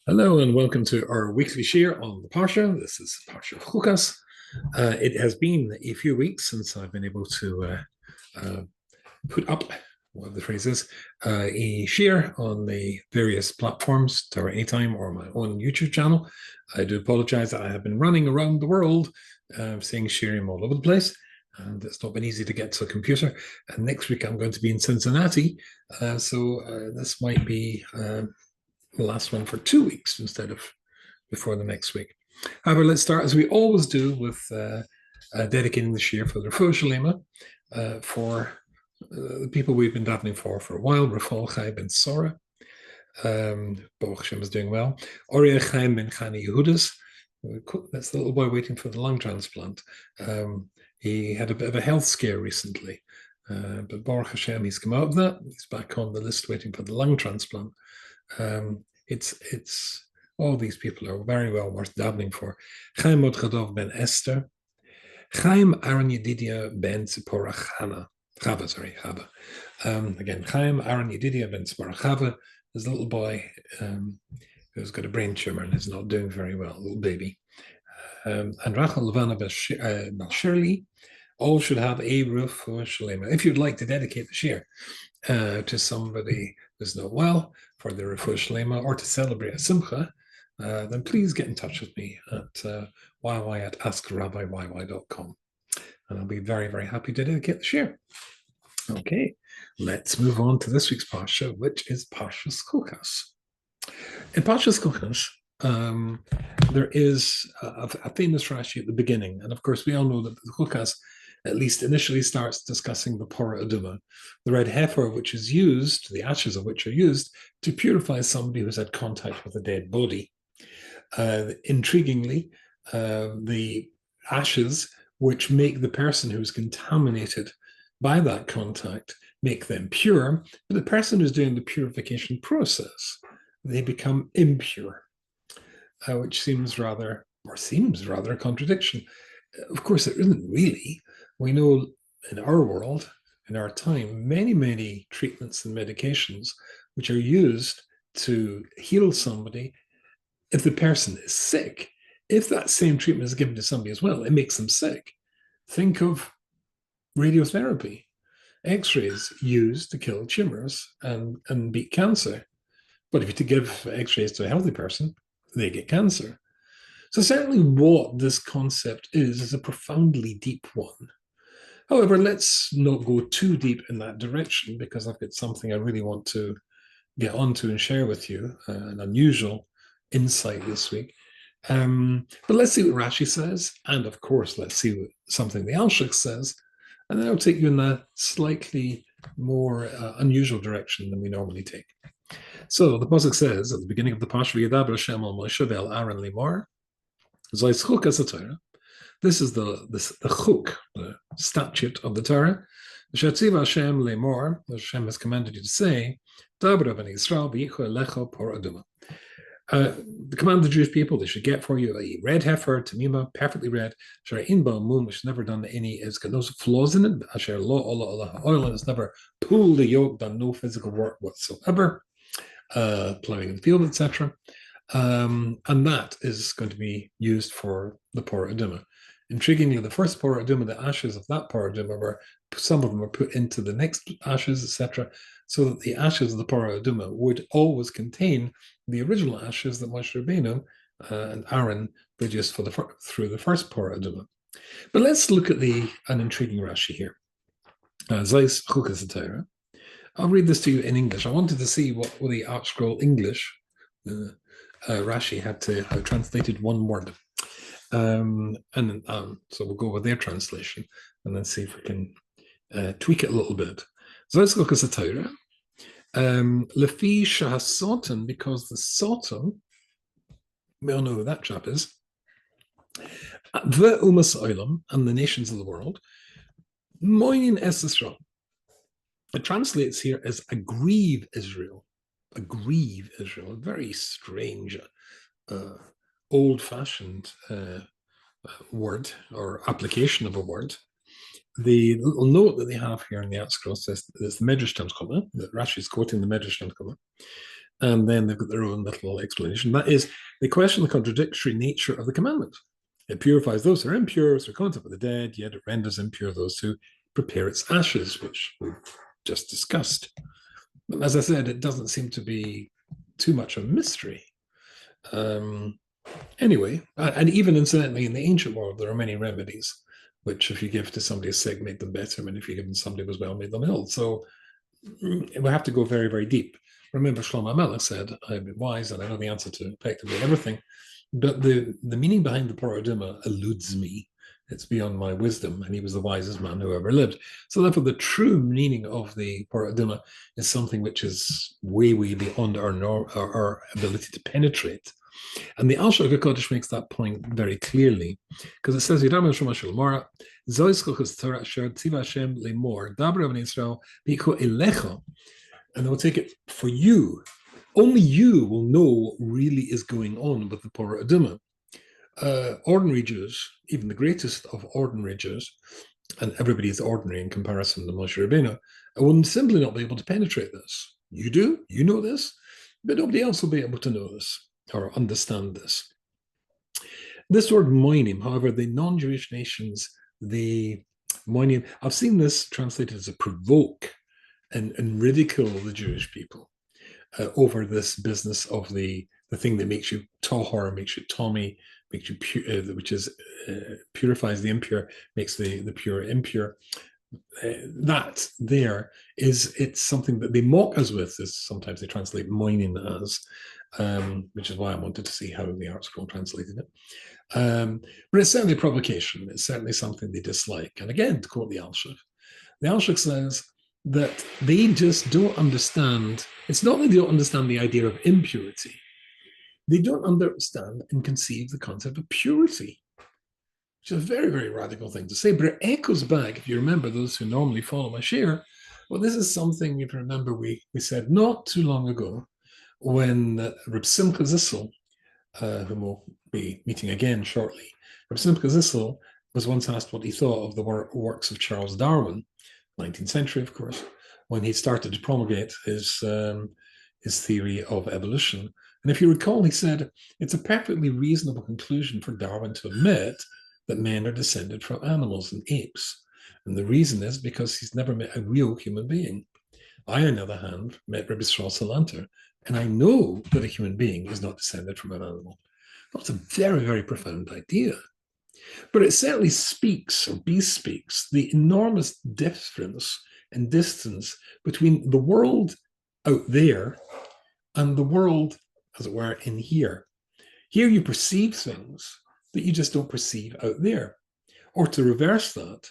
Hello and welcome to our weekly share on the Parsha. This is Parsha of Chukas. It has been a few weeks since I've been able to uh, put up, what the phrase is, a share on the various platforms, Torah Anytime or my own YouTube channel. I do apologize that I have been running around the world saying sharing all over the place, and it's not been easy to get to a computer. And next week I'm going to be in Cincinnati, so this might be the last one for 2 weeks instead of before the next week. However, let's start as we always do with dedicating the share for the Refuah Shalema for the people we've been davening for a while. Rafal Chai ben Sora, Baruch Hashem is doing well. Oriah Chaim ben Chani Yehudas, that's the little boy waiting for the lung transplant. He had a bit of a health scare recently, but Baruch Hashem, he's come out of that. He's back on the list waiting for the lung transplant. It's all these people are very well worth davening for. Chaim Modchadov ben Esther, Chaim Aaron Yedidia ben Tzipora Chava. Again, Chaim Aaron Yedidia ben Tzipora Chava is a little boy who's got a brain tumor and is not doing very well, a little baby. And Rachel Levana ben Shirley, all should have a Refuah Shalema. If you'd like to dedicate the share to somebody who's not well for the Refuah Shalema or to celebrate a Simcha, then please get in touch with me at yyy@askrabbiyyy.com. And I'll be very, very happy to dedicate the share. Okay, let's move on to this week's Parsha, which is Parshas Chukas. In Parshas Chukas, there is a famous Rashi at the beginning, and of course we all know that the Chukas at least initially starts discussing the Pora Aduma, the red heifer which is used, the ashes of which are used to purify somebody who's had contact with a dead body. Intriguingly, the ashes which make the person who's contaminated by that contact make them pure, but the person who's doing the purification process, they become impure, which seems rather a contradiction. Of course, it isn't really. We know in our world, in our time, many treatments and medications which are used to heal somebody. If the person is sick, if that same treatment is given to somebody as well, it makes them sick. Think of radiotherapy, X-rays used to kill tumors and beat cancer. But if you give X-rays to a healthy person, they get cancer. So certainly what this concept is a profoundly deep one. However, let's not go too deep in that direction because I've got something I really want to get onto and share with you, an unusual insight this week. But let's see what Rashi says, and of course, let's see what something the Alshich says, and then I'll take you in a slightly more unusual direction than we normally take. So the pasuk says at the beginning of the Parsha, V'yadaber Hashem al Moshe ve'el Aaron limor, Zayis Chukas HaTorah. This is the chuk, the statute of the Torah. Shatziv Hashem lemor, Hashem has commanded you to say, Dabra ben Yisrael v'yichu elecha por aduma. The command of the Jewish people, they should get for you a red heifer, tamima, perfectly red, shara inba mum, which has never done it's got no flaws in it, asher lo ola oil, and it's never pulled the yoke, done no physical work whatsoever, plowing in the field, etc. And that is going to be used for the Pora Aduma. Intriguingly, the first Pora Aduma, the ashes of that Pora Aduma some of them were put into the next ashes, etc., so that the ashes of the Pora Aduma would always contain the original ashes that Moshe Rabbeinu and Aaron produced through the first Pora Aduma. But let's look at an intriguing Rashi here. Zayis Chukas HaTorah. I'll read this to you in English. I wanted to see what the ArtScroll English Rashi had to have translated one word. So we'll go with their translation and then see if we can tweak it a little bit. Zayis Chukas HaTorah. Lefi Shahasotan, because the Sultan, we all know who that chap is, the Umas Olam, and the nations of the world, Moinin Es Israel. It translates here as aggrieve Israel. Aggrieve Israel, a very strange, old-fashioned word or application of a word. The little note that they have here in the ArtScroll says there's the Medrash Tanchuma, that Rashi is quoting the Medrash Tanchuma, And then they've got their own little explanation. That is, they question the contradictory nature of the commandment. It purifies those who are impure through contact with the dead, yet it renders impure those who prepare its ashes, which we've just discussed. But as I said, it doesn't seem to be too much of a mystery. Anyway, and even incidentally, in the ancient world, there are many remedies, which if you give to somebody who's sick, make them better, and if you give them somebody who's well, make them ill. So we have to go very, very deep. Remember, Shlomo Melech said, I've been wise and I know the answer to effectively everything, but the meaning behind the Paraduma eludes me. It's beyond my wisdom, and he was the wisest man who ever lived. So therefore, the true meaning of the Paraduma is something which is way, way beyond our ability to penetrate. And the Alshich HaKodesh makes that point very clearly, because it says, Yidam Shema Shalomara, Zois Kochas Torah Asher Tziva Hashem Lemor, Dabra Ben Yisrael, Biko Elecha. And they will take it for you. Only you will know what really is going on with the Torah Aduma. Ordinary Jews, even the greatest of ordinary Jews, and everybody is ordinary in comparison to Moshe Rabbeinu, will simply not be able to penetrate this. You do, you know this, but nobody else will be able to know this or understand this. This word moinim, however, the non-Jewish nations, the moinim, I've seen this translated as a provoke and ridicule the Jewish people over this business of the thing that makes you tahor, makes you tommy, makes you pure, which is purifies the impure, makes the pure impure. That there is, it's something that they mock us with. Is sometimes they translate moinin as, which is why I wanted to see how the Art Scroll translated it. But it's certainly a provocation. It's certainly something they dislike. And again, to quote the Alshich says that they just don't understand. It's not that they don't understand the idea of impurity. They don't understand and conceive the concept of purity, which is a very, very radical thing to say. But it echoes back, if you remember, those who normally follow my share, well, this is something, if you remember, we said not too long ago when Reb Simcha Zissel, whom we'll be meeting again shortly, Reb Simcha Zissel was once asked what he thought of the works of Charles Darwin, 19th century, of course, when he started to promulgate his theory of evolution. And if you recall, he said, it's a perfectly reasonable conclusion for Darwin to admit that men are descended from animals and apes. And the reason is because he's never met a real human being. I, on the other hand, met Rabbi Yisrael Salanter, and I know that a human being is not descended from an animal. That's a very, very profound idea. But it certainly speaks, or bespeaks, the enormous difference and distance between the world out there and the world, as it were, in here. Here you perceive things that you just don't perceive out there. Or to reverse that,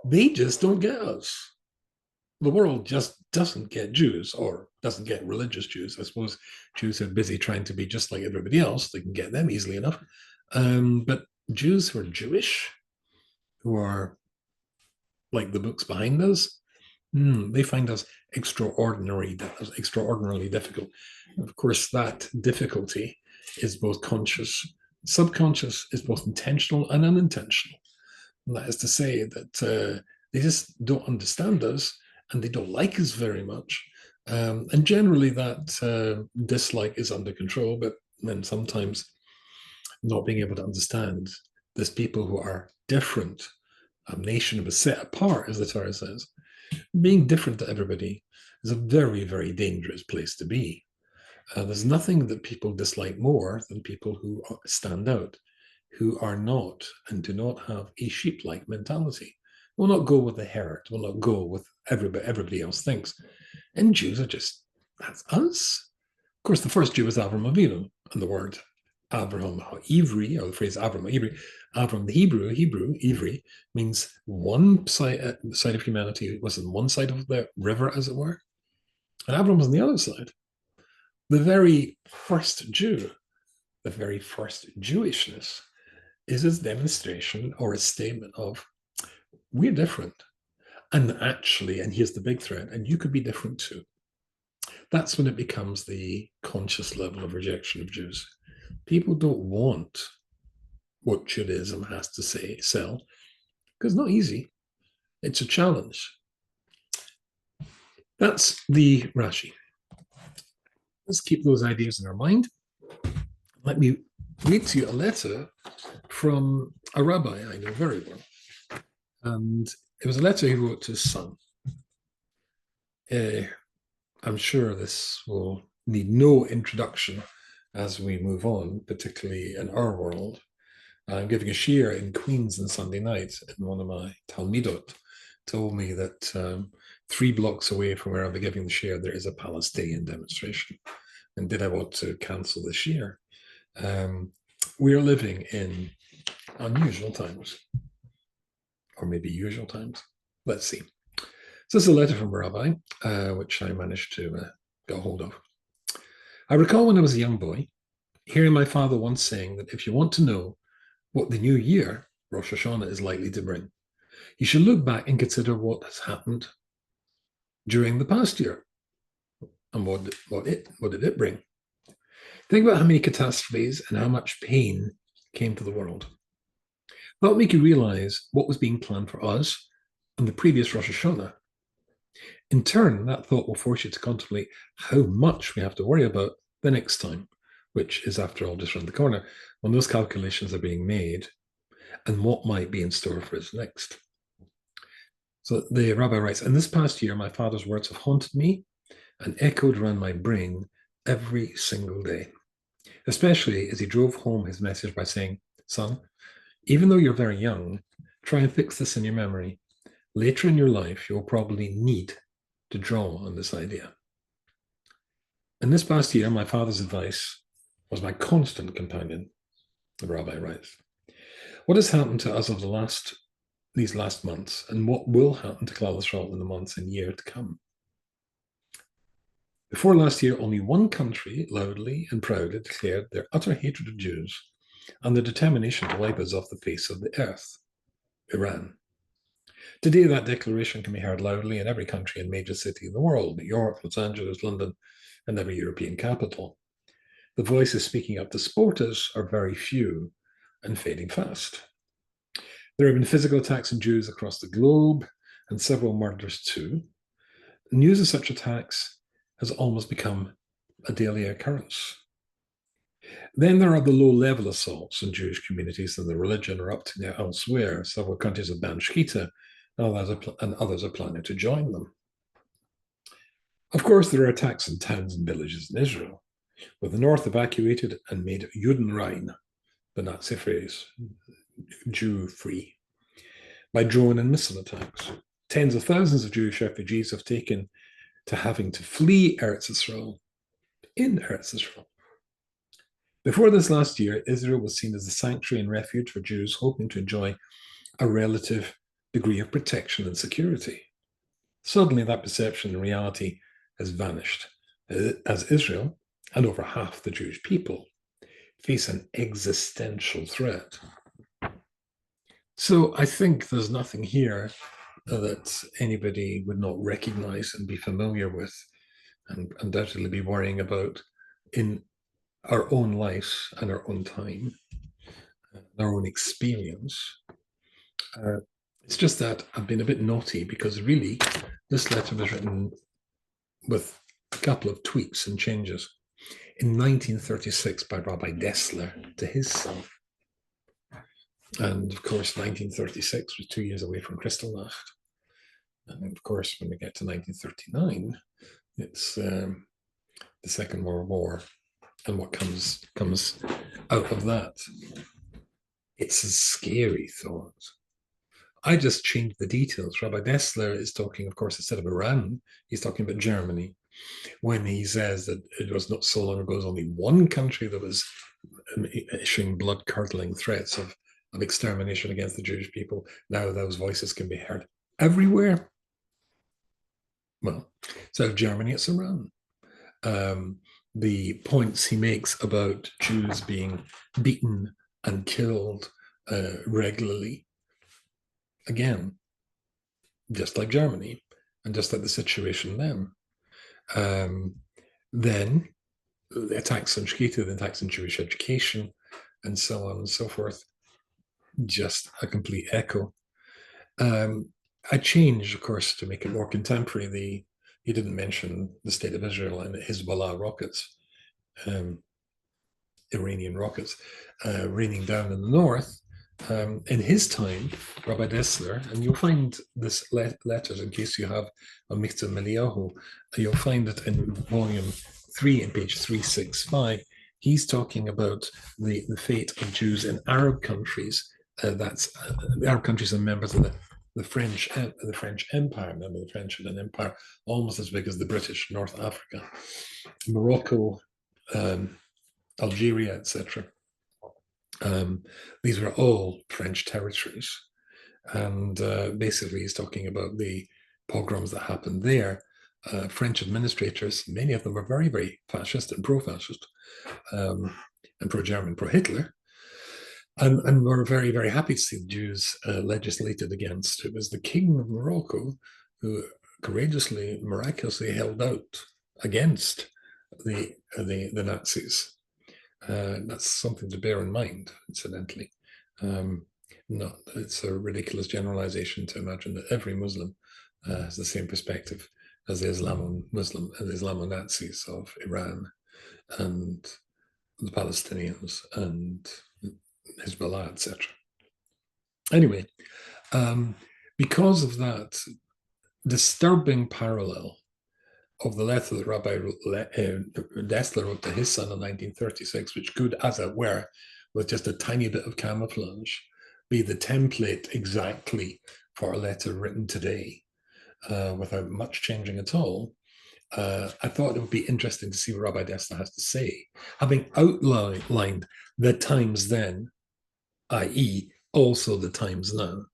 they just don't get us. The world just doesn't get Jews, or doesn't get religious Jews. I suppose Jews are busy trying to be just like everybody else. They can get them easily enough. But Jews who are Jewish, who are like the books behind us, they find us extraordinarily difficult. Of course, that difficulty is both conscious, subconscious, is both intentional and unintentional. And that is to say that they just don't understand us, and they don't like us very much. And generally that dislike is under control, but then sometimes not being able to understand there's people who are different, a nation was set apart, as the Torah says. Being different to everybody is a very, very dangerous place to be. There's nothing that people dislike more than people who stand out, who are not and do not have a sheep-like mentality. Will not go with the herd, will not go with everybody else thinks. And Jews are just, that's us. Of course, the first Jew was Avram Avinu, and the word Avraham Ivri, or the phrase Avram Ivri, Avram the Hebrew, Ivri, means one side of humanity was on one side of the river, as it were, and Avram was on the other side. The very first Jew, the very first Jewishness, is a demonstration or a statement of, we're different. And actually, and here's the big thread, and you could be different too. That's when it becomes the conscious level of rejection of Jews. People don't want what Judaism has to sell, because it's not easy. It's a challenge. That's the Rashi. Let's keep those ideas in our mind. Let me read to you a letter from a rabbi I know very well. And it was a letter he wrote to his son. I'm sure this will need no introduction as we move on, particularly in our world. I'm giving a shiur in Queens on Sunday night, and one of my Talmidot told me that 3 blocks away from where I'll be giving the shiur, there is a Palestinian demonstration. And did I want to cancel the shiur? We are living in unusual times, or maybe usual times. Let's see. So this is a letter from a rabbi, which I managed to get hold of. I recall when I was a young boy, hearing my father once saying that if you want to know what the new year, Rosh Hashanah, is likely to bring, you should look back and consider what has happened during the past year and what did it bring. Think about how many catastrophes and how much pain came to the world. That would make you realize what was being planned for us on the previous Rosh Hashanah. In turn, that thought will force you to contemplate how much we have to worry about the next time, which is, after all, just around the corner, when those calculations are being made and what might be in store for us next. So the rabbi writes, in this past year, my father's words have haunted me and echoed around my brain every single day, especially as he drove home his message by saying, son, even though you're very young, try and fix this in your memory. Later in your life, you'll probably need to draw on this idea. In this past year, my father's advice was my constant companion, the rabbi writes. What has happened to us over these last months, and what will happen to Klal Yisrael in the months and year to come? Before last year, only one country loudly and proudly declared their utter hatred of Jews and their determination to wipe us off the face of the earth: Iran. Today, that declaration can be heard loudly in every country and major city in the world: New York, Los Angeles, London, and every European capital. The voices speaking up to support us are very few and fading fast. There have been physical attacks on Jews across the globe, and several murders too. News of such attacks has almost become a daily occurrence. Then there are the low-level assaults on Jewish communities and their religion are up to now elsewhere. Several countries have banned Shkita, and others are planning to join them. Of course, there are attacks on towns and villages in Israel, with the north evacuated and made Judenrein, the Nazi phrase, Jew-free, by drone and missile attacks. Tens of thousands of Jewish refugees have taken to having to flee Eretz Yisrael, in Eretz Yisrael. Before this last year, Israel was seen as a sanctuary and refuge for Jews hoping to enjoy a relative degree of protection and security. Suddenly, that perception and reality has vanished, as Israel, and over half the Jewish people, face an existential threat. So I think there's nothing here that anybody would not recognize and be familiar with and undoubtedly be worrying about in our own lives and our own time, our own experience. It's just that I've been a bit naughty because really this letter was written with a couple of tweaks and changes in 1936 by Rabbi Dessler to his son. And of course, 1936 was 2 years away from Kristallnacht. And of course, when we get to 1939, it's the Second World War and what comes out of that. It's a scary thought. I just changed the details. Rabbi Dessler is talking, of course, instead of Iran, he's talking about Germany, when he says that it was not so long ago, it was only one country that was issuing blood-curdling threats of extermination against the Jewish people. Now those voices can be heard everywhere. Well, instead of Germany, it's Iran. The points he makes about Jews being beaten and killed regularly, again, just like Germany, and just like the situation then. Then the attacks on Shkita, the attacks on Jewish education, and so on and so forth, just a complete echo. I changed, of course, to make it more contemporary, he didn't mention the state of Israel and Hezbollah rockets, Iranian rockets, raining down in the north. In his time, Rabbi Dessler, and you'll find this letters in case you have a Mitzvah Meliyahu, you'll find it in volume 3 in page 365. He's talking about the fate of Jews in Arab countries. The Arab countries are members of the French Empire. Remember, the French had an empire almost as big as the British, North Africa, Morocco, Algeria, etc. These were all French territories. And basically, he's talking about the pogroms that happened there. French administrators, many of them were very, very fascist and pro-fascist, and pro-German, pro-Hitler. And we're very, very happy to see the Jews legislated against. It was the king of Morocco who courageously, miraculously held out against the Nazis. That's something to bear in mind, incidentally. It's a ridiculous generalization to imagine that every Muslim has the same perspective as the Islamo-Nazis of Iran and the Palestinians and Hezbollah, etc. Anyway, because of that disturbing parallel of the letter that Rabbi Dessler wrote to his son in 1936, which could, as it were, with just a tiny bit of camouflage, be the template exactly for a letter written today, without much changing at all. I thought it would be interesting to see what Rabbi Dessler has to say, having outlined the times then, i.e., also the times now,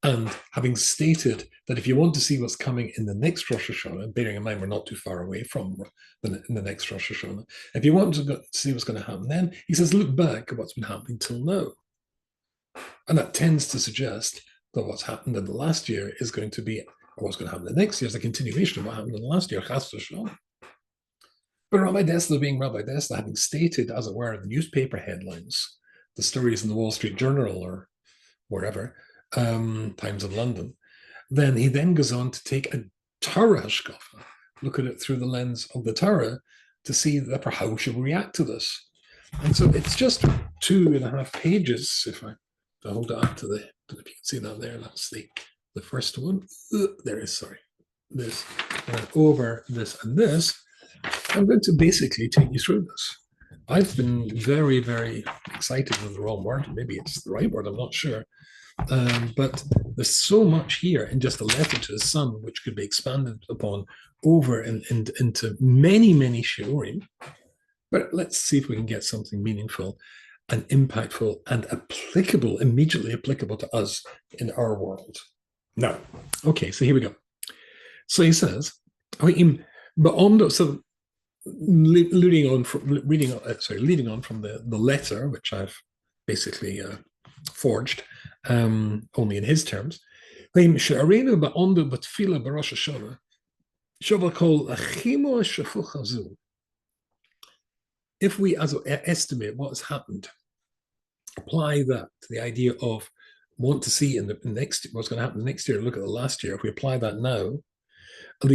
and having stated that if you want to see what's coming in the next Rosh Hashanah, bearing in mind we're not too far away from the next Rosh Hashanah, if you want to see what's going to happen then, he says, look back at what's been happening till now. And that tends to suggest that what's happened in the last year is going to be, or what's going to happen in the next year is a continuation of what happened in the last year, Chas v'Shalom. But Rabbi Dessler being Rabbi Dessler, having stated, as it were, the newspaper headlines, the stories in the Wall Street Journal or wherever, Times of London, then he then goes on to take a Torah hashkafa, look at it through the lens of the Torah to see that how we should react to this. And so it's just 2.5 pages, if I hold it up to if you can see that there, that's the first one. There is, sorry. This, and over this and this, I'm going to basically take you through this. I've been very, very excited with the wrong word. Maybe it's the right word, I'm not sure. But there's so much here in just a letter to his son, which could be expanded upon over and into many, many shiurim. But let's see if we can get something meaningful and impactful and applicable, immediately applicable to us in our world. Now, okay, so here we go. So he says, leading on from the letter, which I've basically forged, only in his terms. If we estimate what has happened, apply that to the idea of want to see in the next what's going to happen next year, look at the last year. If we apply that now, to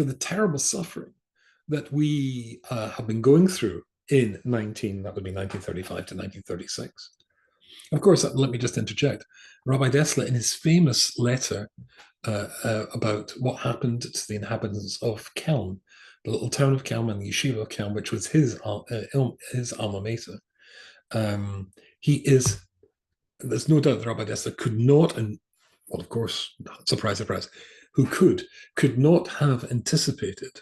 the terrible suffering that we have been going through in 1935 to 1936. Of course, let me just interject. Rabbi Dessler, in his famous letter about what happened to the inhabitants of Kelm, the little town of Kelm and the yeshiva of Kelm, which was his alma mater, there's no doubt that Rabbi Dessler could not, and well, of course, surprise, surprise, who could not have anticipated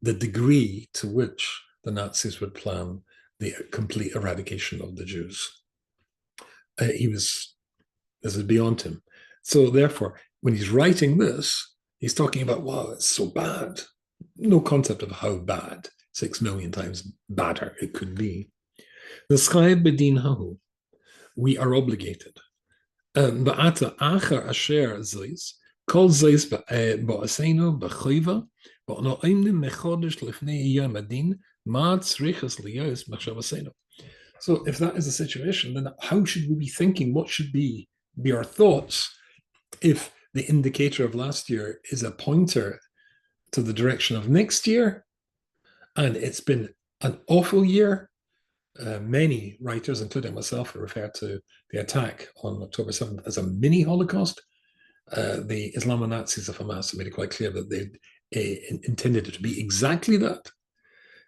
the degree to which the Nazis would plan the complete eradication of the Jews. This is beyond him. So therefore, when he's writing this, he's talking about, wow, it's so bad. No concept of how bad, 6 million times badder it could be. The Schai Bedin Hahu, we are obligated. Ba'ata achar asher zeis, kol zeis ba'aseinu b'choiva, ba'no imnim mechodesh lifnei yom adin, ma tzrichas liyos machshavasenu. So if that is the situation, then how should we be thinking? What should be our thoughts if the indicator of last year is a pointer to the direction of next year. And it's been an awful year. Many writers, including myself, refer to the attack on October 7th as a mini Holocaust. The Islamo Nazis of Hamas have made it quite clear that they intended it to be exactly that.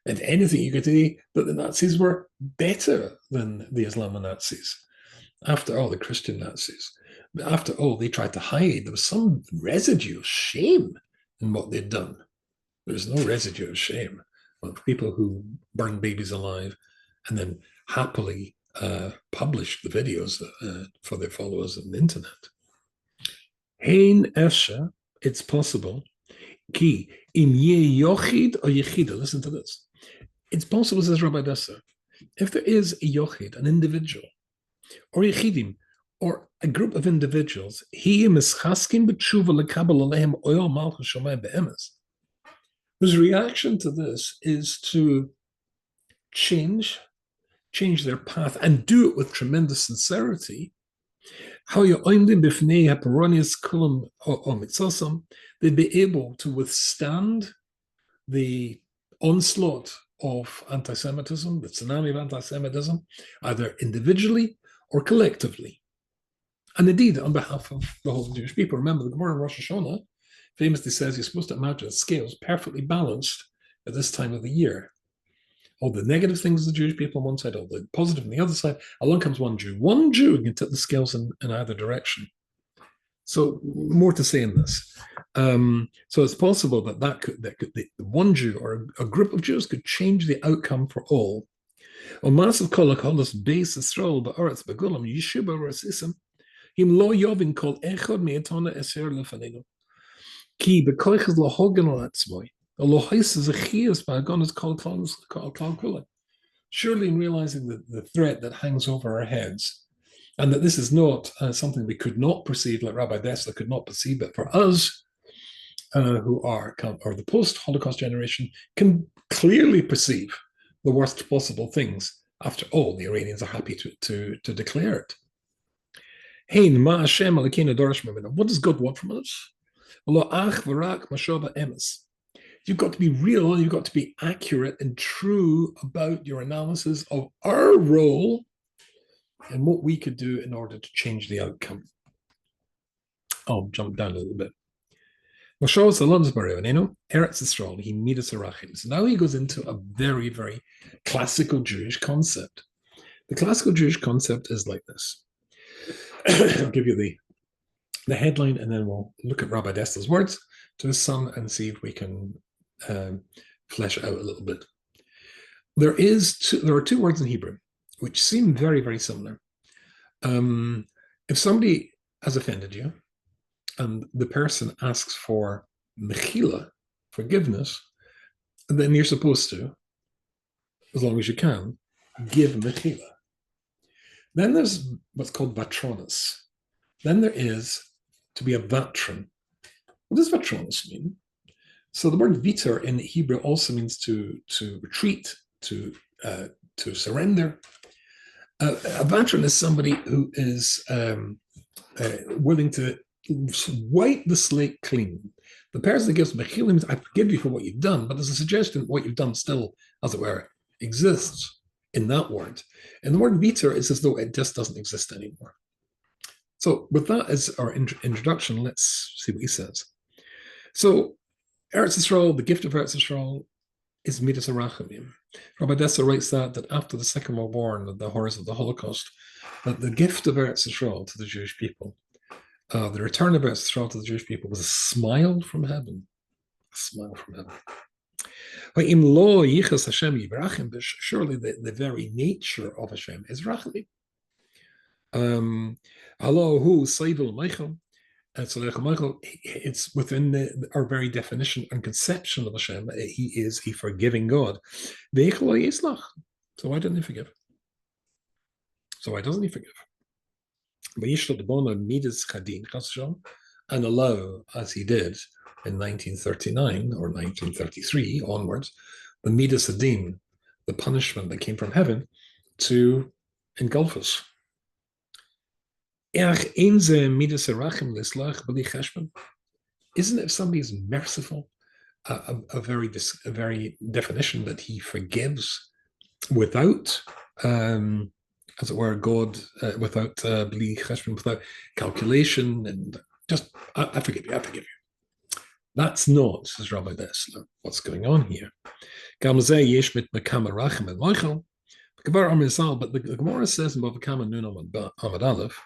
If anything, you could say that the Nazis were better than the Islamo Nazis. After all, the Christian Nazis. After all, they tried to hide. There was some residue of shame in what they'd done. There was no residue of shame of people who burned babies alive and then happily published the videos for their followers on the internet. Hein Esha, it's possible. Ki im ye yochid or yechida. Listen to this. It's possible, says Rabbi Desser, if there is a yochid, an individual, or yechidim, or a group of individuals, he mischaskin b'tshuva lekabel alehem oil malchus shomayim be'emes. His reaction to this is to change their path and do it with tremendous sincerity. How you oimdim b'fnei haparonius kulam o mitzosam, they'd be able to withstand the onslaught of anti-Semitism, the tsunami of anti-Semitism, either individually or collectively. And indeed, on behalf of the whole Jewish people. Remember, the Gemara in Rosh Hashanah famously says you're supposed to imagine scales perfectly balanced at this time of the year. All the negative things of the Jewish people on one side, all the positive on the other side. Along comes one Jew. One Jew can tip the scales in either direction. So more to say in this. So it's possible that the one Jew or a group of Jews could change the outcome for all. On massive kolakolas base Israel ba'aretz begulam yeshiba rasisim him lo yovin kol echad me'atona eser lefanenu ki bekoiches lohogen al atzmoi lohais zechias ba'agonas kol kula. Surely, in realizing the threat that hangs over our heads, and that this is not something we could not perceive, like Rabbi Dessler could not perceive it, for us who are the post-Holocaust generation can clearly perceive the worst possible things. After all, the Iranians are happy to declare it. Hey, ma Hashem alekinu dorish mimenu. What does God want from us? Lo ach v'rak mashova emes. You've got to be real, you've got to be accurate and true about your analysis of our role and what we could do in order to change the outcome. I'll jump down a little bit. So now he goes into a very, very classical Jewish concept. The classical Jewish concept is like this. I'll give you the headline, and then we'll look at Rabbi Dessler's words to his son and see if we can flesh it out a little bit. There are two words in Hebrew which seem very, very similar. If somebody has offended you and the person asks for mechila, forgiveness, then you're supposed to, as long as you can, give mechila. Then there's what's called vatronis. Then there is to be a vatron. What does vatronis mean? So the word vitor in Hebrew also means to retreat, to surrender. A vatron is somebody who is willing to wipe the slate clean. The person that gives mechila means, I forgive you for what you've done, but there's a suggestion that what you've done still, as it were, exists in that word. And the word vitor is as though it just doesn't exist anymore. So with that as our introduction, let's see what he says. So Eretz Yisrael, the gift of Eretz Yisrael, is Midas Arachamim. Rabbi Dessler writes that after the Second World War and the horrors of the Holocaust, that the gift of Eretz Yisrael to the Jewish people, the return of Eretz Yisrael to the Jewish people, was a smile from heaven. A smile from heaven. Surely the very nature of Hashem is Rachamim. It's within our very definition and conception of Hashem. He is a forgiving God. So why doesn't he forgive? So why doesn't he forgive? And allow, as he did in 1939 or 1933 onwards, the Midas Adin, the punishment that came from heaven, to engulf us. Isn't it if somebody is merciful, a very definition that he forgives without, as it were, God, without without calculation, and just I forgive you, I forgive you. That's not, says Rabbi Dessler, what's going on here. But the Gemara says in Bava Kama Nun Amad Aleph,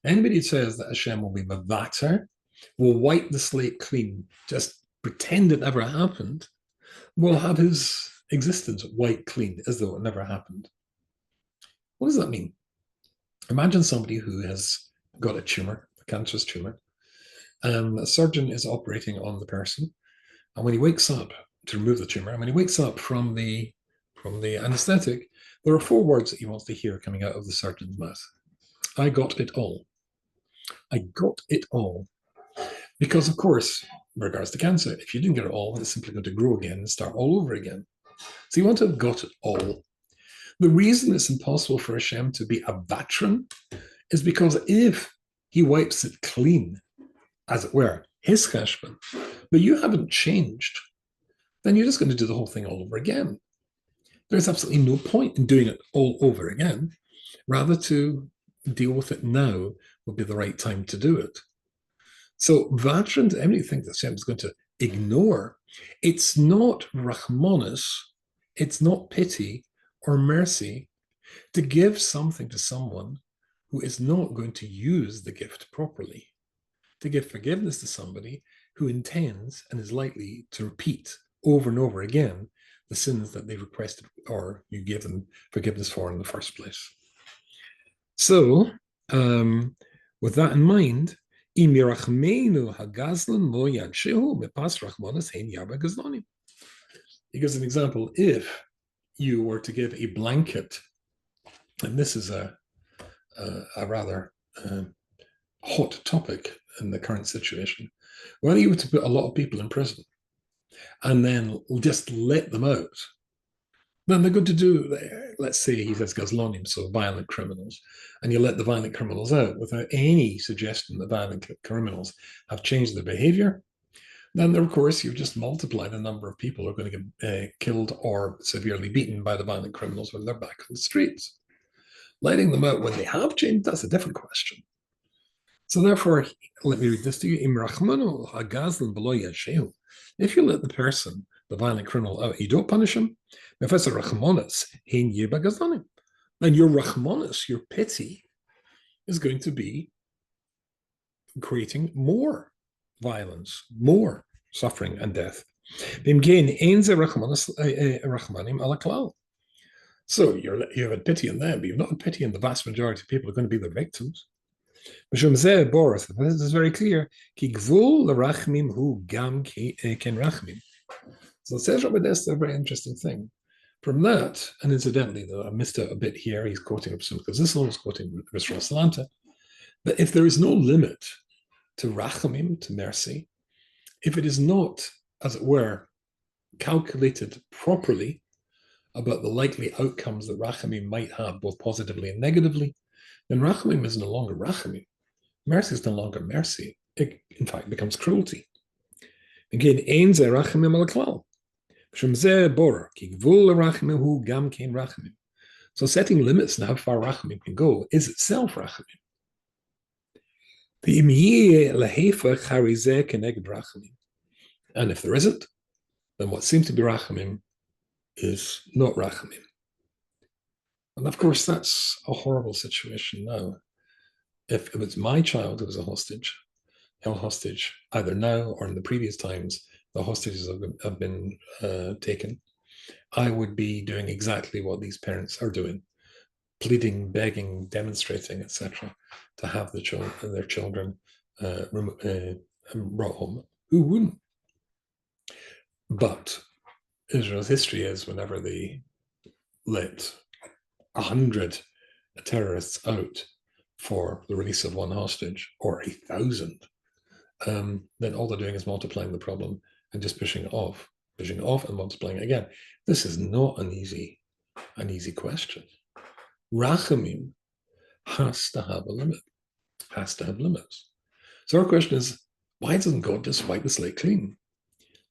anybody who says that Hashem will be Mavatar, will wipe the slate clean, just pretend it never happened, will have his existence wiped clean as though it never happened. What does that mean? Imagine somebody who has got a tumor, a cancerous tumor, and a surgeon is operating on the person, and when he wakes up to remove the tumor, and when he wakes up from the anesthetic, there are 4 words that he wants to hear coming out of the surgeon's mouth. I got it all. I got it all. Because, of course, in regards to cancer, if you didn't get it all, it's simply going to grow again and start all over again. So you want to have got it all. The reason it's impossible for Hashem to be a vatran is because if he wipes it clean, as it were, his cheshbon, but you haven't changed, then you're just going to do the whole thing all over again. There's absolutely no point in doing it all over again. Rather, to deal with it now would be the right time to do it. So vatran, anybody thinks that Hashem is going to ignore, it's not rachmanis, it's not pity or mercy to give something to someone who is not going to use the gift properly, to give forgiveness to somebody who intends and is likely to repeat over and over again the sins that they requested or you gave them forgiveness for in the first place. So, with that in mind, he gives an example. If you were to give a blanket, and this is a rather hot topic in the current situation, whether you were to put a lot of people in prison and then just let them out, then they're going to do, let's say he says gazlonim, so violent criminals, and you let the violent criminals out without any suggestion that violent criminals have changed their behavior, then of course you've just multiplied the number of people who are going to get killed or severely beaten by the violent criminals when they're back on the streets. Letting them out when they have changed, that's a different question. So therefore, let me read this to you. If you let the person, the violent criminal, out, you don't punish him, then your rachmanis, your pity, is going to be creating more violence, more suffering and death. So you have pity on them, but you've not had pity on the vast majority of people who are going to be the victims. This is very clear. So it says Rabbi Dessler a very interesting thing. From that, and incidentally, though, I missed out a bit here, he's quoting Chukas, he's quoting Mr. Salanta, that if there is no limit to rachamim, to mercy, if it is not, as it were, calculated properly about the likely outcomes that rachamim might have, both positively and negatively, then rachamim is no longer rachamim. Mercy is no longer mercy. It, in fact, becomes cruelty. Again, ein ze rachamim al klal. So setting limits on how far rachamim can go is itself rachamim. And if there isn't, then what seems to be rachamim is not rachamim. And of course, that's a horrible situation now. If it's my child who was a hostage, held hostage, either now or in the previous times, the hostages have been taken, I would be doing exactly what these parents are doing, pleading, begging, demonstrating, etc., to have their children brought home. Who wouldn't? But Israel's history is whenever they let 100 terrorists out for the release of one hostage, or 1,000, then all they're doing is multiplying the problem and just pushing off and multiplying again. This is not an easy question. Rachamim has to have a limit, has to have limits. So our question is, why doesn't God just wipe the slate clean?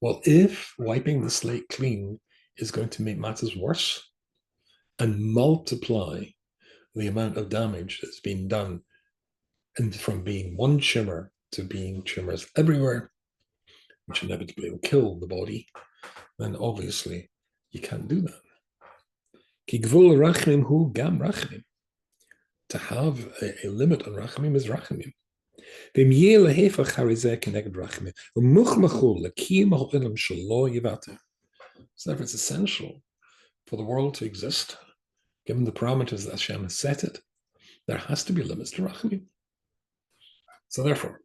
Well, if wiping the slate clean is going to make matters worse and multiply the amount of damage that's been done, and from being one tumor to being tumors everywhere, which inevitably will kill the body, then obviously you can't do that. Ki gvul rachmim hu gam rachmim. To have a limit on rachamim is rachamim. So therefore it's essential for the world to exist, given the parameters that Hashem has set it, there has to be limits to rachamim. So therefore,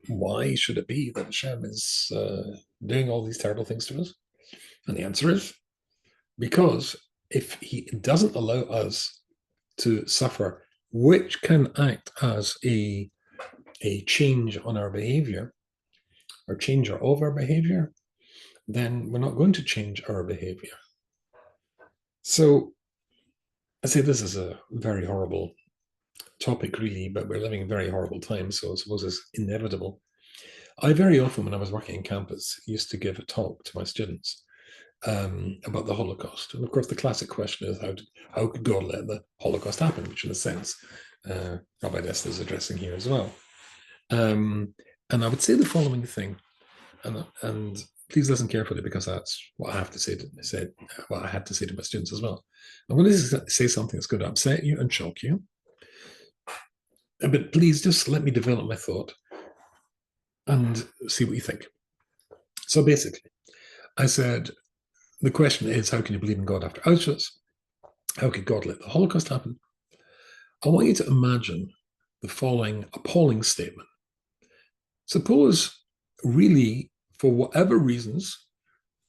why should it be that Hashem is doing all these terrible things to us? And the answer is because if he doesn't allow us to suffer, which can act as a change on our behavior, or changer of our behavior, then we're not going to change our behavior. So I say this is a very horrible topic, really, but we're living in very horrible times, so I suppose it's inevitable. I very often, when I was working in campus, used to give a talk to my students about the Holocaust. And of course, the classic question is, how could God let the Holocaust happen? Which, in a sense, Rabbi Desta is addressing here as well. And I would say the following thing, and please listen carefully, because that's what I have to say what I had to say to my students as well. I'm going to say something that's going to upset you and shock you, but please just let me develop my thought and see what you think. So basically, I said, the question is, how can you believe in God after Auschwitz? How could God let the Holocaust happen? I want you to imagine the following appalling statement. Suppose, really, for whatever reasons,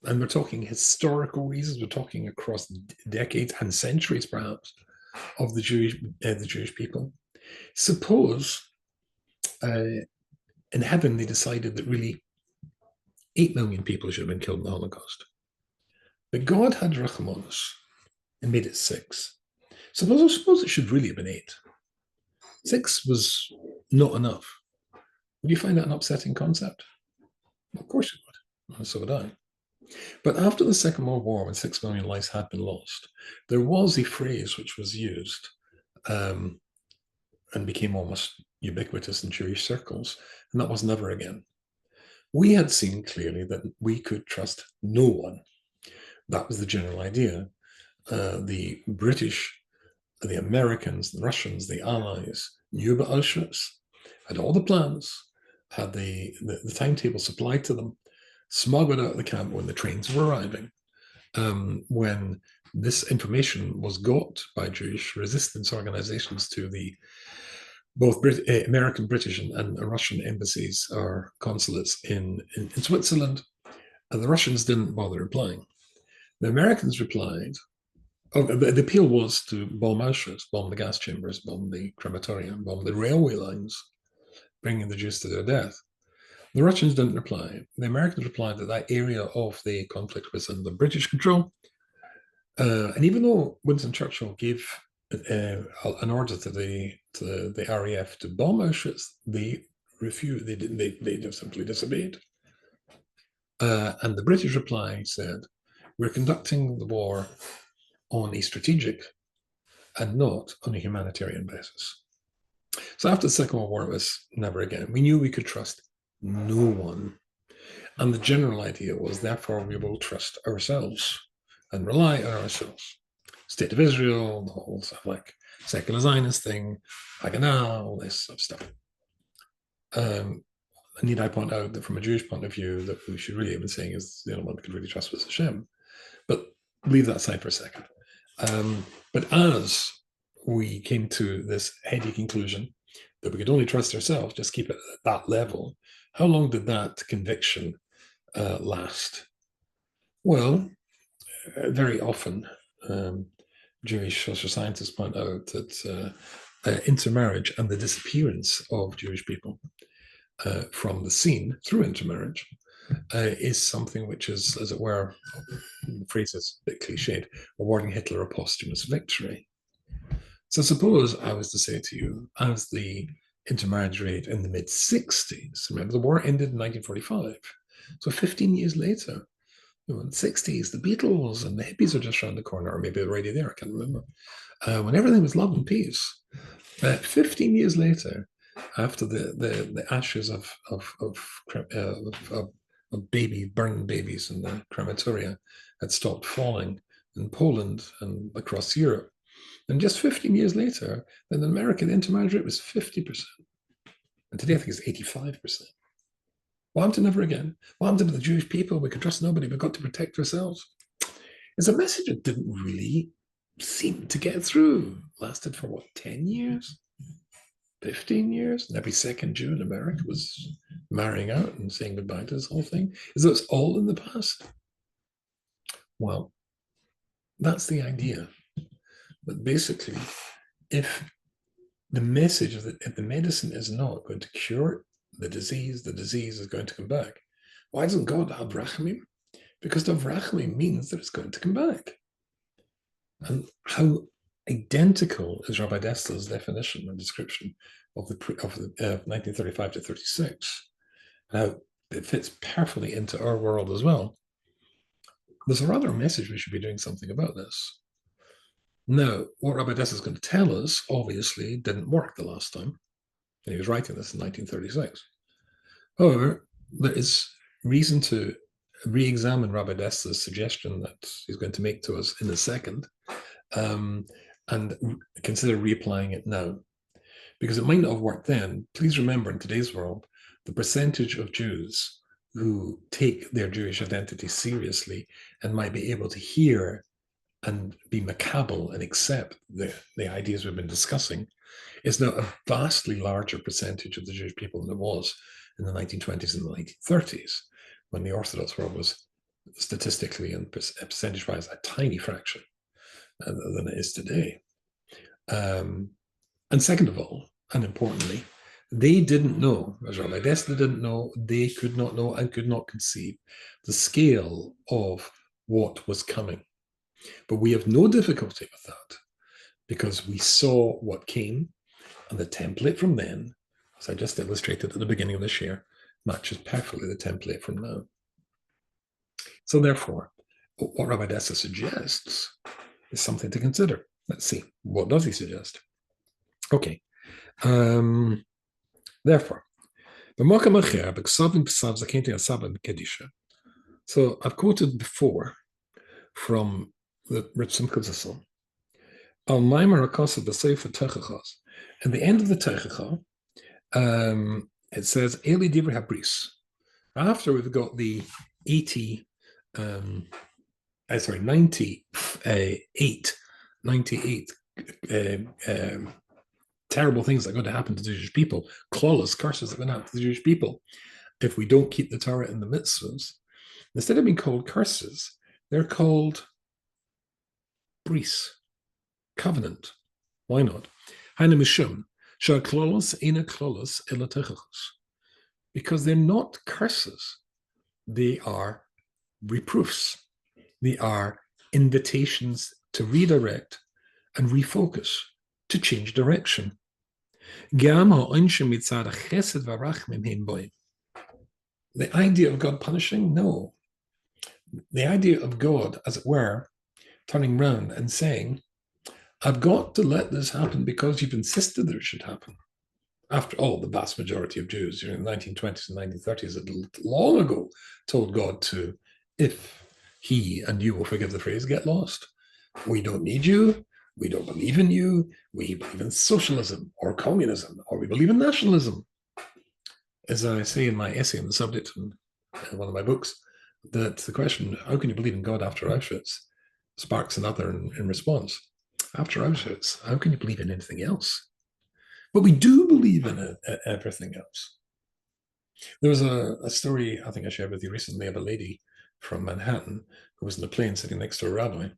and we're talking historical reasons, we're talking across decades and centuries, perhaps, of the Jewish people. Suppose in heaven they decided that really 8 million people should have been killed in the Holocaust. But God had Rachmanos and made it 6. Suppose it should really have been 8. 6 was not enough. Would you find that an upsetting concept? Of course you would. And so would I. But after the Second World War, when 6 million lives had been lost, there was a phrase which was used and became almost ubiquitous in Jewish circles, and that was never again. We had seen clearly that we could trust no one. That was the general idea. The British, the Americans, the Russians, the Allies knew about Auschwitz, had all the plans, had the timetable supplied to them, smuggled out of the camp when the trains were arriving. When this information was got by Jewish resistance organizations to the both American, British, and Russian embassies or consulates in Switzerland, and the Russians didn't bother replying. The Americans replied. The appeal was to bomb Auschwitz, bomb the gas chambers, bomb the crematorium, bomb the railway lines, bringing the Jews to their death. The Russians didn't reply. The Americans replied that that area of the conflict was under British control. And even though Winston Churchill gave an order to the RAF to bomb Auschwitz, they refused. They didn't. They just simply disobeyed. And the British reply said, "We're conducting the war on a strategic and not on a humanitarian basis." So after the Second World War, it was never again. We knew we could trust no one. And the general idea was, therefore, we will trust ourselves and rely on ourselves. State of Israel, the whole stuff like secular Zionist thing, Haganah, all this sort of stuff. Need I point out that from a Jewish point of view, that we should really have been saying is the only one we could really trust was Hashem. But leave that aside for a second. But as we came to this heady conclusion that we could only trust ourselves, just keep it at that level, how long did that conviction last? Well, very often Jewish social scientists point out that intermarriage and the disappearance of Jewish people from the scene through intermarriage is something which is, as it were, the phrase is a bit cliched, awarding Hitler a posthumous victory. So suppose I was to say to you, as the intermarriage rate in the mid-60s, remember the war ended in 1945, so 15 years later, in the 60s, the Beatles and the hippies are just around the corner, or maybe they're already there, I can't remember, when everything was love and peace. 15 years later, after the ashes of burned babies in the crematoria had stopped falling in Poland and across Europe, and just 15 years later, in America, the intermarriage rate was 50%. And today, I think it's 85%. What happened to never again? What happened to the Jewish people? We can trust nobody. We've got to protect ourselves. It's a message that didn't really seem to get through. Lasted for what, 10 years? 15 years? And every second Jew in America was marrying out and saying goodbye to this whole thing. Is that it's all in the past? Well, that's the idea. But basically, if the message of if the medicine is not going to cure the disease is going to come back. Why doesn't God have rachamim? Because the rachamim means that it's going to come back. And how identical is Rabbi Dessler's definition and description of the 1935 to 36? Now, it fits perfectly into our world as well. There's a rather message we should be doing something about this. Now, what Rabbi Dessler is going to tell us, obviously, didn't work the last time. And he was writing this in 1936. However, there is reason to re-examine Rabbi Dessler's suggestion that he's going to make to us in a second, and consider reapplying it now. Because it might not have worked then. Please remember, in today's world, the percentage of Jews who take their Jewish identity seriously and might be able to hear and be makabel and accept the ideas we've been discussing is now a vastly larger percentage of the Jewish people than it was in the 1920s and the 1930s, when the Orthodox world was statistically and percentage-wise a tiny fraction than it is today. And second of all, and importantly, they didn't know, as Rabbi Dessler didn't know, they could not know and could not conceive the scale of what was coming. But we have no difficulty with that because we saw what came, and the template from then, as I just illustrated at the beginning of this year, matches perfectly the template from now. So therefore, what Rabbi Dessler suggests is something to consider. Let's see, what does he suggest? Okay. Therefore, so I've quoted before from the Rich Simcha Al Maimar Akasa the Sefer Techachas. At the end of the Techacha, it says Eli Divrei Habris. After we've got the 98 terrible things that are going to happen to the Jewish people, clawless curses that are going to happen to the Jewish people if we don't keep the Torah and the mitzvahs. Instead of being called curses, they're called bris, covenant. Why not? Because they're not curses. They are reproofs. They are invitations to redirect and refocus, to change direction. The idea of God punishing? No. The idea of God, as it were, turning round and saying, I've got to let this happen because you've insisted that it should happen. After all, the vast majority of Jews during the 1920s and 1930s had long ago told God to, if he and you will forgive the phrase, get lost. We don't need you. We don't believe in you. We believe in socialism or communism, or we believe in nationalism. As I say in my essay on the subject in one of my books, that the question, how can you believe in God after Auschwitz, sparks another in response. After Auschwitz, how can you believe in anything else? But we do believe in everything else. There was a story I think I shared with you recently of a lady from Manhattan who was in a plane sitting next to a rabbi.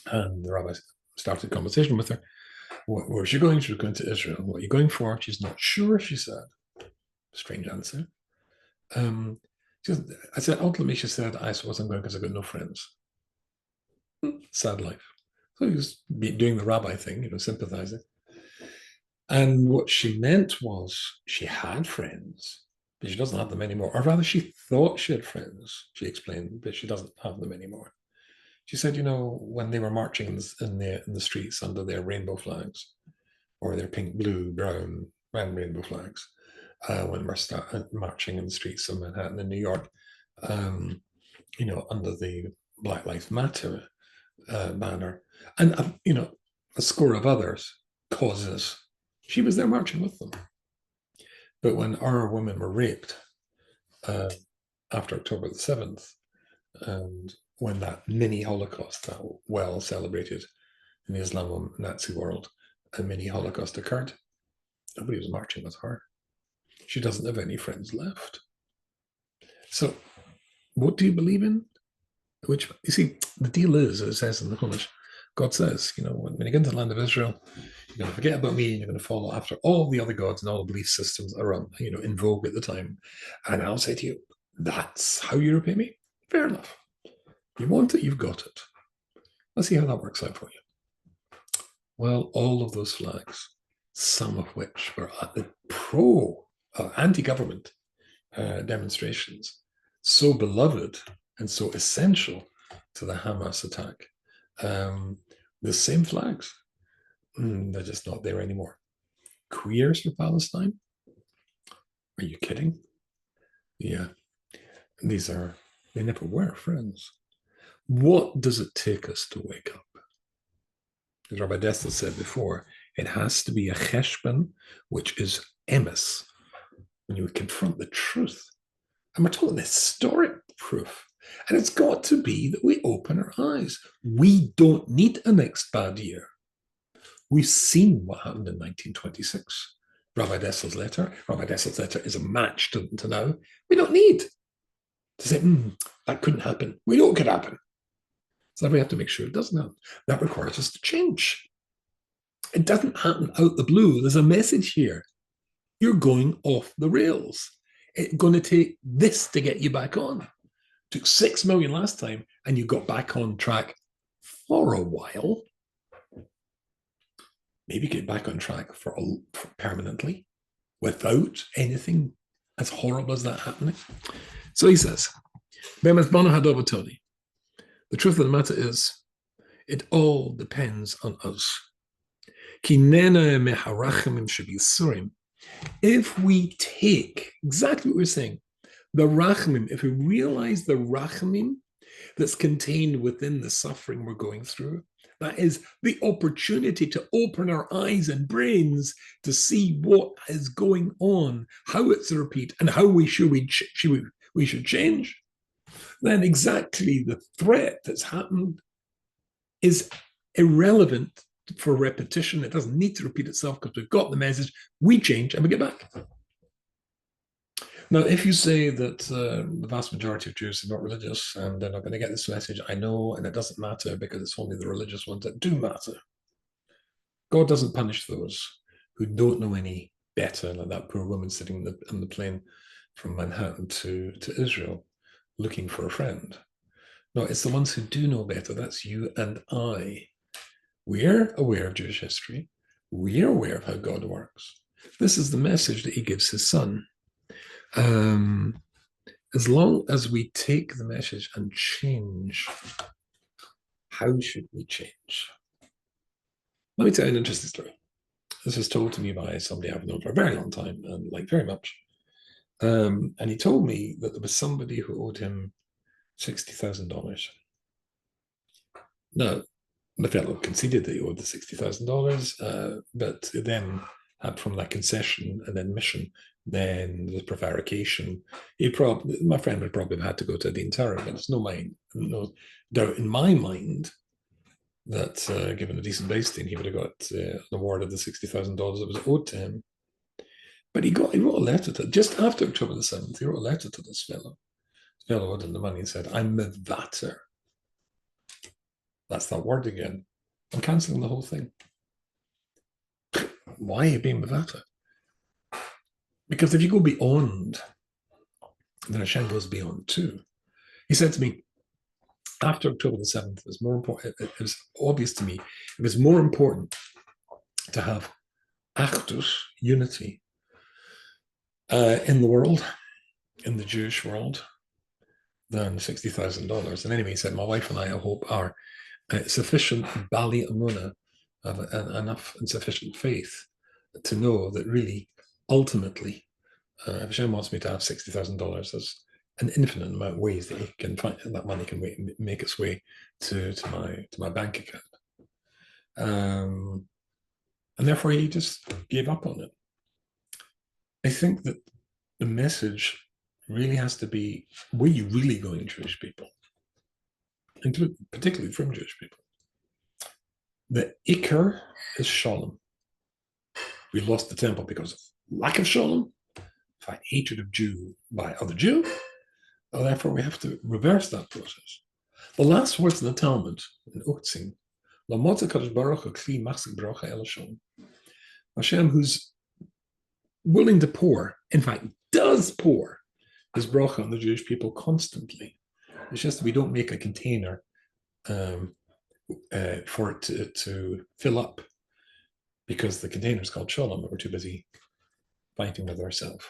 And the rabbi started a conversation with her. Where's she going? She was going to Israel. What are you going for? She's not sure, she said. Strange answer. I said, ultimately, she said, I suppose I'm going because I've got no friends. Sad life. So he was doing the rabbi thing, sympathizing. And what she meant was she had friends, but she doesn't have them anymore. Or rather, she thought she had friends, she explained, but she doesn't have them anymore. She said, when they were marching in the streets under their rainbow flags, or their pink, blue, brown, and rainbow flags, when we're marching in the streets of Manhattan and New York, under the Black Lives Matter banner, and a score of others causes. She was there marching with them. But when our women were raped after October the 7th, and when that mini Holocaust, that well celebrated in the Islamo-Nazi world, a mini Holocaust occurred, nobody was marching with her. She doesn't have any friends left. So what do you believe in? Which, you see, the deal is, as it says in the Chumash, God says, when you get into the land of Israel, you're going to forget about me and you're going to follow after all the other gods and all the belief systems around, in vogue at the time. And I'll say to you, that's how you repay me? Fair enough. You want it, you've got it. Let's see how that works out for you. Well, all of those flags, some of which were at the anti-government demonstrations, so beloved and so essential to the Hamas attack, the same flags, they're just not there anymore. Queers for Palestine? Are you kidding? Yeah, they never were friends. What does it take us to wake up? As Rabbi Dessel said before, it has to be a cheshbon, which is emes, when you confront the truth. And we're talking historic proof. And it's got to be that we open our eyes. We don't need a next bad year. We've seen what happened in 1926. Rabbi Dessel's letter. Rabbi Dessel's letter is a match to now. We don't need to say, that couldn't happen. We know it could happen. So we have to make sure it doesn't happen. That requires us to change. It doesn't happen out the blue. There's a message here. You're going off the rails. It's going to take this to get you back on. It took 6 million last time, and you got back on track for a while. Maybe get back on track for permanently without anything as horrible as that happening. So he says, the truth of the matter is, it all depends on us. If we take exactly what we're saying, the rachamim, if we realize the rachamim that's contained within the suffering we're going through, that is the opportunity to open our eyes and brains to see what is going on, how it's a repeat, and how we should change, then exactly the threat that's happened is irrelevant for repetition. It doesn't need to repeat itself because we've got the message, we change and we get back. Now, if you say that the vast majority of Jews are not religious and they're not going to get this message, I know, and it doesn't matter because it's only the religious ones that do matter. God doesn't punish those who don't know any better, like that poor woman sitting on the plane from Manhattan to Israel looking for a friend. No, it's the ones who do know better. That's you and I. We're aware of Jewish history. We're aware of how God works. This is the message that he gives his son. As long as we take the message and change, how should we change? Let me tell you an interesting story. This was told to me by somebody I've known for a very long time and like very much. And he told me that there was somebody who owed him $60,000. Now, the fellow conceded that he owed the $60,000, but then from that concession and then mission, then the prevarication, my friend would probably have had to go to a Dean Tower, but there's no doubt in my mind that given a decent basting, he would have got an award of the $60,000 that was owed to him. But he wrote a letter just after October the 7th, he wrote a letter to this fellow. The fellow owed him the money and said, I'm mevater. That's that word again. I'm cancelling the whole thing. Why are you being mevater? Because if you go beyond, then Hashem goes beyond too. He said to me, after October the 7th, it was more important. It was obvious to me. It was more important to have achdus, unity, in the world, in the Jewish world, than $60,000. And anyway, he said, my wife and I hope, are sufficient bali amuna, of enough and sufficient faith to know that really, ultimately, if Hashem wants me to have $60,000, there's an infinite amount of ways that he can find that money can make its way to my bank account. And therefore, he just gave up on it. I think that the message really has to be, where you really going, Jewish people, particularly from Jewish people. The Iker is Shalom. We lost the temple because of lack of Shalom, by hatred of Jew by other Jew. And therefore, we have to reverse that process. The last words in the Talmud, in Uktzin, Hashem, who's willing to pour, in fact, does pour his bracha on the Jewish people constantly. It's just that we don't make a container for it to fill up, because the container is called Shalom, but we're too busy fighting with ourselves.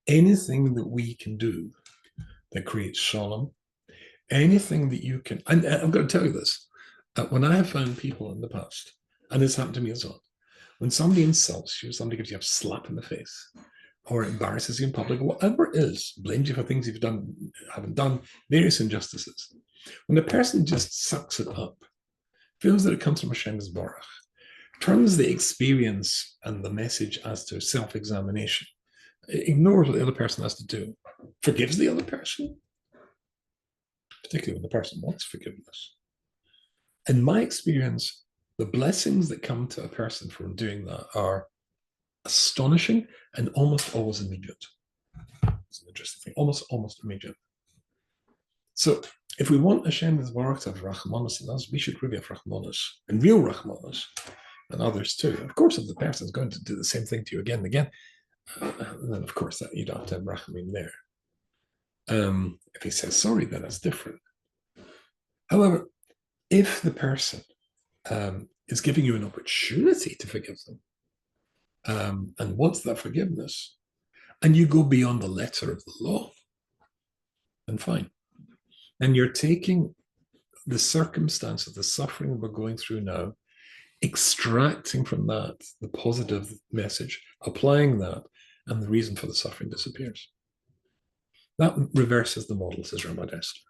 Anything that we can do that creates Shalom, anything that you can, and I'm going to tell you this, when I have found people in the past, and this happened to me as well, when somebody insults you, somebody gives you a slap in the face, or embarrasses you in public, whatever it is, blames you for things you've done, haven't done, various injustices, when the person just sucks it up, feels that it comes from Hashem's Baruch, turns the experience and the message as to self-examination, ignores what the other person has to do, forgives the other person, particularly when the person wants forgiveness. In my experience, the blessings that come to a person from doing that are astonishing and almost always immediate. It's an interesting thing, almost immediate. So if we want Hashem's Baruch to have Rachmanis in us, we should really have Rachmanis, and real Rachmanis, and others too. Of course, if the person is going to do the same thing to you again and again, then of course that you don't have to have Rachamim there. If he says sorry, then that's different. However, if the person is giving you an opportunity to forgive them, and wants that forgiveness, and you go beyond the letter of the law, then fine. And you're taking the circumstance of the suffering we're going through now, extracting from that the positive message, applying that, and the reason for the suffering disappears. That reverses the model, says Rabbi Dester.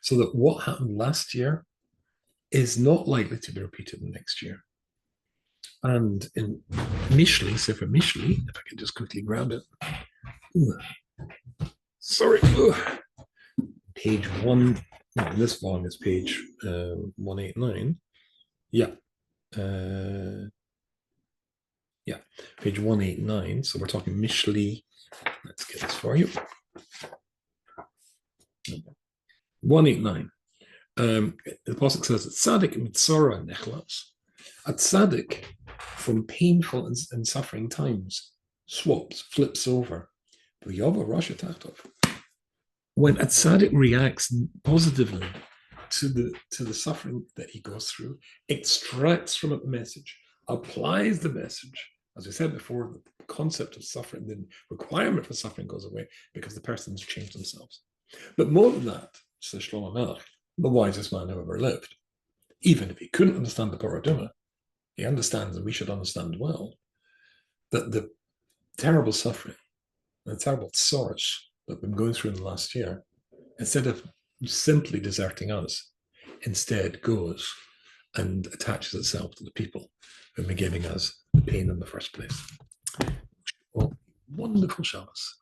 So that what happened last year is not likely to be repeated next year. And in Mishli, Sefer Mishli, if I can just quickly grab it. Page 1, no, this volume is page 189. Yeah. Page 189. So we're talking Mishli. Let's get this for you. 189. The Pasuk says, Tzadik mitzora nechlas. A tzaddik from painful and suffering times flips over. When a tzaddik reacts positively to the suffering that he goes through, extracts from it the message, applies the message. As we said before, the concept of suffering, the requirement for suffering goes away because the person's changed themselves. But more than that, says Shlomo Melech, the wisest man who ever lived, even if he couldn't understand the Paraduma, he understands, and we should understand well, that the terrible suffering, the terrible sorrows that we've been going through in the last year, instead of simply deserting us, instead goes and attaches itself to the people who've been giving us the pain in the first place. Well, wonderful Shabbos.